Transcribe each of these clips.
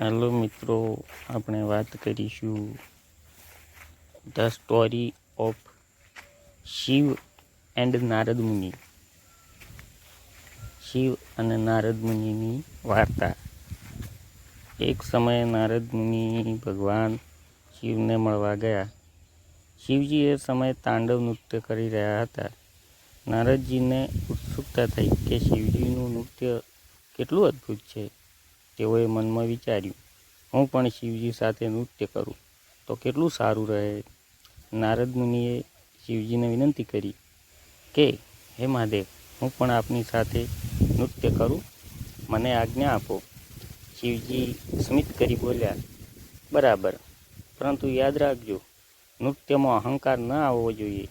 Hello મિત્રો, આપણે વાત કરીશું the story of Shiv and Narad Muni. Shiv અને નારદ મુનિની વાર્તા. એક સમયે નારદ મુનિ ભગવાન શિવને મળવા ગયા. શિવજી એ સમયે તાંડવ નૃત્ય કરી રહ્યા હતા. નારદજીને ઉત્સુકતા થઈ કે શિવજીનું નૃત્ય કેટલું અદ્ભુત છે. તેઓએ મનમાં વિચાર્યું, હું પણ શિવજી સાથે નૃત્ય કરું તો કેટલું સારું રહે. નારદ મુનિએ શિવજીને વિનંતી કરી કે હે મહાદેવ, હું પણ આપની સાથે નૃત્ય કરું, મને આજ્ઞા આપો. શિવજી સ્મિત કરી બોલ્યા, બરાબર, પરંતુ યાદ રાખજો, નૃત્યમાં અહંકાર ન આવવો જોઈએ.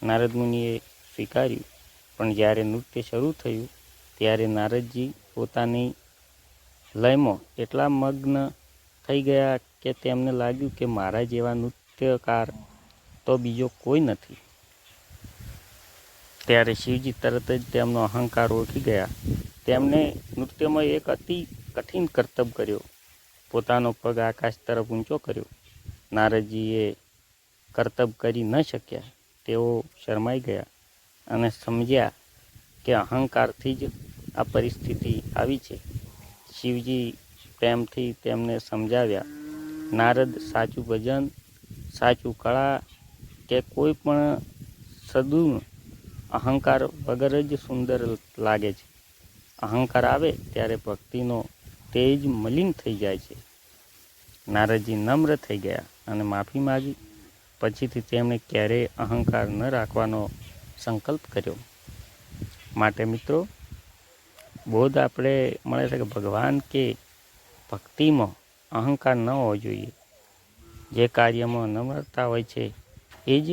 નારદ મુનિએ સ્વીકાર્યું, પણ જ્યારે નૃત્ય શરૂ થયું ત્યારે નારદજી પોતાની લયમાં એટલા મગ્ન થઈ ગયા કે તેમને લાગ્યું કે મારા જેવા નૃત્યકાર તો બીજો કોઈ નથી. ત્યારે શિવજી તરત જ તેમનો અહંકાર ઓળખી ગયા. તેમણે નૃત્યમાં એક અતિ કઠિન કરતબ કર્યો. પોતાનો પગ આકાશ તરફ ઊંચો કર્યો. નારદજીએ કરતબ કરી ન શક્યા. તેઓ શરમાઈ ગયા અને સમજ્યા કે અહંકારથી જ આ પરિસ્થિતિ આવી છે. શિવજી પ્રેમથી તેમને સમજાવ્યા, નારદ, સાચું ભજન, સાચું કળા કે કોઈ પણ સદગુણ અહંકાર વગર જ સુંદર લાગે છે. અહંકાર આવે ત્યારે ભક્તિનો તેજ મલિન થઈ જાય છે. નારદજી નમ્ર થઈ ગયા અને માફી માગી. પછીથી તેમણે ક્યારેય અહંકાર ન રાખવાનો સંકલ્પ કર્યો. માટે મિત્રો, બોધ આપણે મળે છે કે ભગવાન કે ભક્તિમાં અહંકાર ન હોવો જોઈએ. જે કાર્યમાં નમ્રતા હોય છે એ જ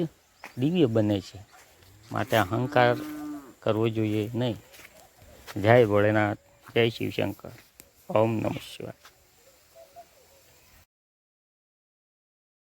દિવ્ય બને છે. માટે અહંકાર કરવો જોઈએ નહીં. જય ભોળેનાથ, જય શિવશંકર, ઓમ નમઃ શિવાય.